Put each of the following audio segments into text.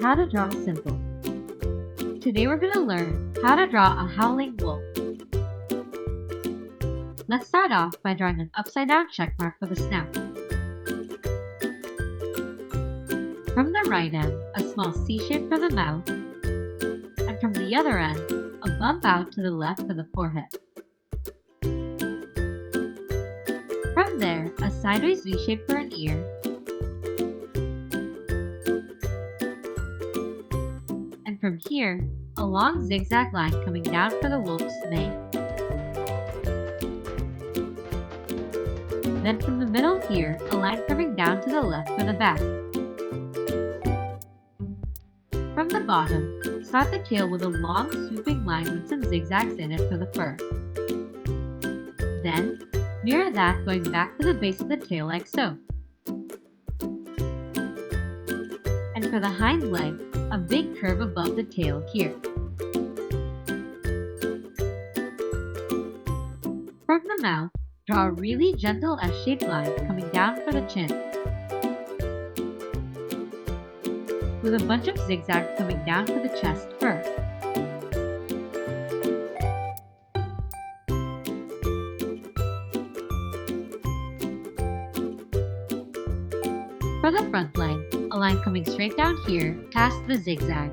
how to draw simple. Today we're going to learn how to draw a howling wolf. Let's start off by drawing an upside down check mark for the snout. From the right end, a small C shape for the mouth, and from the other end, a bump out to the left for the forehead. From there, a sideways V shape for an ear, and from here, a long zigzag line coming down for the wolf's mane. Then from the middle here, a line curving down to the left for the back. From the bottom, start the tail with a long swooping line with some zigzags in it for the fur. Then, mirror that going back to the base of the tail like so. And for the hind leg, a big curve above the tail here. From the mouth, draw a really gentle S-shaped line coming down for the chin, with a bunch of zigzags coming down for the chest fur. For the front leg, a line coming straight down here past the zigzag,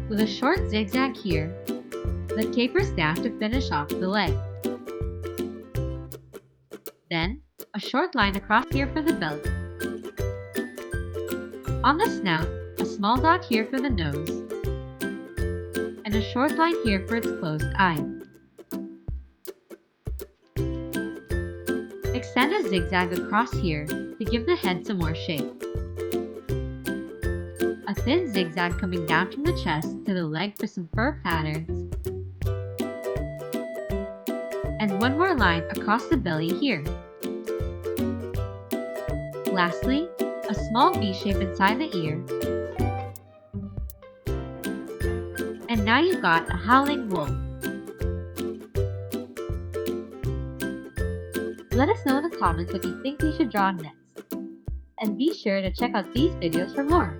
with a short zigzag here that tapers down to finish off the leg. Then, a short line across here for the belly. On the snout, a small dot here for the nose, and a short line here for its closed eye. Extend a zigzag across here to give the head some more shape. A thin zigzag coming down from the chest to the leg for some fur patterns, and one more line across the belly here. Lastly, a small V shape inside the ear. And now you've got a howling wolf. Let us know in the comments what you think we should draw next. And be sure to check out these videos for more.